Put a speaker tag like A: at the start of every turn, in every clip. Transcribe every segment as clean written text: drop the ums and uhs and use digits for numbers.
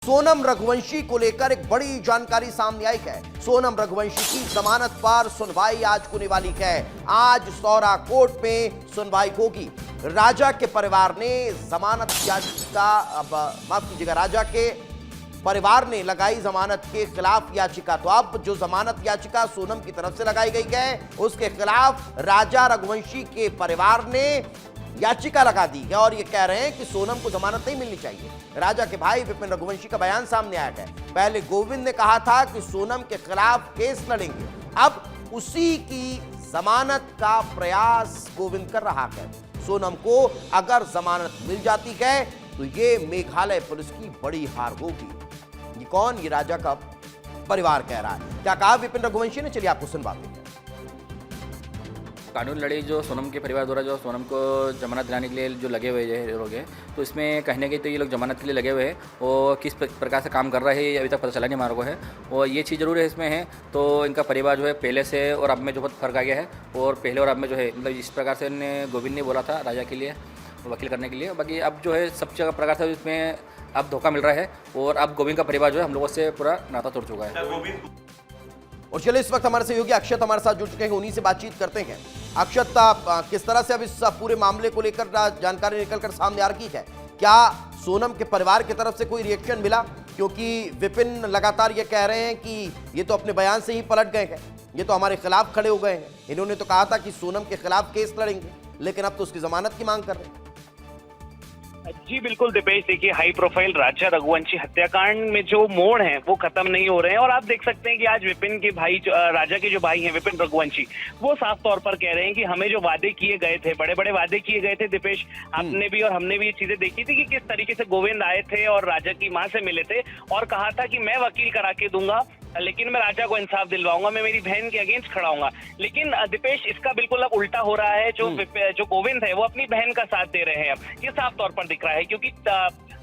A: सोनम रघुवंशी को लेकर एक बड़ी जानकारी सामने आई है। सोनम रघुवंशी की जमानत पर सुनवाई आज होने वाली है। आज सौरा कोर्ट में सुनवाई होगी। राजा के परिवार ने जमानत याचिका, माफ कीजिएगा, राजा के परिवार ने लगाई जमानत के खिलाफ याचिका। तो अब जो जमानत याचिका सोनम की तरफ से लगाई गई है, उसके खिलाफ राजा रघुवंशी के परिवार ने याचिका लगा दी है और ये कह रहे हैं कि सोनम को जमानत नहीं मिलनी चाहिए। राजा के भाई विपिन रघुवंशी का बयान सामने आया है। पहले गोविंद ने कहा था कि सोनम के खिलाफ केस लड़ेंगे, अब उसी की जमानत का प्रयास गोविंद कर रहा है। सोनम को अगर जमानत मिल जाती है तो ये मेघालय पुलिस की बड़ी हार होगी। ये कौन? ये राजा का परिवार कह रहा है। क्या कहा विपिन रघुवंशी ने, चलिए आपको सुनवाते हैं।
B: कानून लड़ी जो सोनम के परिवार द्वारा जो सोनम को जमानत दिलाने के लिए जो लगे हुए लोग हैं, तो इसमें कहने के तो ये लोग जमानत के लिए लगे हुए हैं और किस प्रकार से काम कर रहे हैं अभी तक पता चला नहीं हमारे को है। और ये चीज़ ज़रूर है इसमें है, तो इनका परिवार जो है पहले से और अब में जो बहुत फर्क आ गया है। और पहले और अब में जो है मतलब इस प्रकार से गोविंद ने बोला था राजा के लिए वकील करने के लिए, बाकी अब जो है सब जगह प्रकार से इसमें अब धोखा मिल रहा है और अब गोविंद का परिवार जो है हम लोगों से पूरा नाता तोड़ चुका है।
A: और चलिए इस वक्त हमारे सहयोगी अक्षत हमारे साथ जुड़ चुके हैं, उन्हीं से बातचीत करते हैं। अक्षत, किस तरह से अब इस पूरे मामले को लेकर जानकारी निकलकर सामने आ रही है? क्या सोनम के परिवार की तरफ से कोई रिएक्शन मिला? क्योंकि विपिन लगातार ये कह रहे हैं कि ये तो अपने बयान से ही पलट गए हैं, ये तो हमारे खिलाफ खड़े हो गए हैं। इन्होंने तो कहा था कि सोनम के खिलाफ केस लड़ेंगे, लेकिन अब तो उसकी जमानत की मांग कर रहे हैं।
C: जी बिल्कुल दीपेश, देखिए हाई प्रोफाइल राजा रघुवंशी हत्याकांड में जो मोड़ हैं वो खत्म नहीं हो रहे हैं। और आप देख सकते हैं कि आज विपिन के भाई, राजा के जो भाई हैं विपिन रघुवंशी, वो साफ तौर पर कह रहे हैं कि हमें जो वादे किए गए थे, बड़े बड़े वादे किए गए थे दीपेश, आपने भी और हमने भी ये चीजें देखी थी कि किस तरीके से गोविंद आए थे और राजा की मां से मिले थे और कहा था कि मैं वकील करा के दूंगा, लेकिन मैं राजा को इंसाफ दिलवाऊंगा, मैं मेरी बहन के अगेंस्ट खड़ा हूंगा। लेकिन दीपेश, इसका बिल्कुल अब उल्टा हो रहा है। जो गोविंद है वो अपनी बहन का साथ दे रहे हैं। अब ये साफ तौर पर दिख रहा है, क्योंकि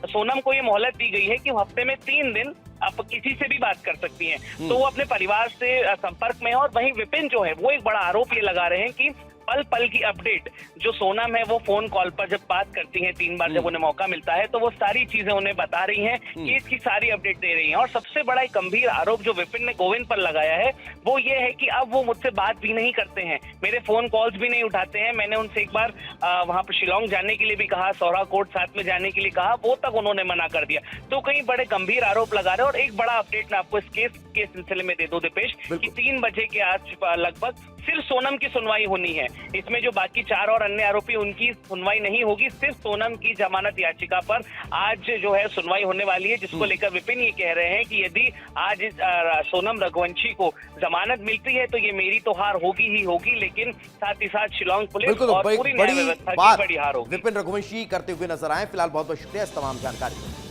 C: सोनम को ये मोहलत दी गई है कि वो हफ्ते में 3 दिन आप किसी से भी बात कर सकती हैं, तो वो अपने परिवार से संपर्क में है। और वहीं विपिन जो है वो एक बड़ा आरोप ये लगा रहे हैं कि पल पल की अपडेट जो सोनम है वो फोन कॉल पर जब बात करती हैं 3 बार जब उन्हें मौका मिलता है, तो वो सारी चीजें उन्हें बता रही हैं कि इसकी सारी अपडेट दे रही हैं। और सबसे बड़ा एक गंभीर आरोप जो विपिन ने गोविंद पर लगाया है वो ये है कि अब वो मुझसे बात भी नहीं करते हैं, मेरे फोन कॉल्स भी नहीं उठाते हैं। मैंने उनसे एक बार वहां पर शिलोंग जाने के लिए भी कहा, सौरा कोर्ट साथ में जाने के लिए कहा, वो तक उन्होंने मना कर दिया। तो कई बड़े गंभीर आरोप लगा रहे हैं। और एक बड़ा अपडेट मैं आपको इस केस के सिलसिले में दे दूं दीपेश, कि 3 बजे के आज लगभग सिर्फ सोनम की सुनवाई होनी है। इसमें जो बाकी 4 और अन्य आरोपी, उनकी सुनवाई नहीं होगी। सिर्फ सोनम की जमानत याचिका पर आज जो है सुनवाई होने वाली है, जिसको लेकर विपिन ये कह रहे हैं कि यदि आज सोनम रघुवंशी को जमानत मिलती है तो ये मेरी तो हार होगी ही होगी, लेकिन साथ ही साथ शिलोंग पुलिस और पूरी न्याय व्यवस्था की बड़ी हार होगी।
A: विपिन रघुवंशी करते हुए नजर आए। फिलहाल बहुत बहुत शुक्रिया इस तमाम जानकारी के लिए।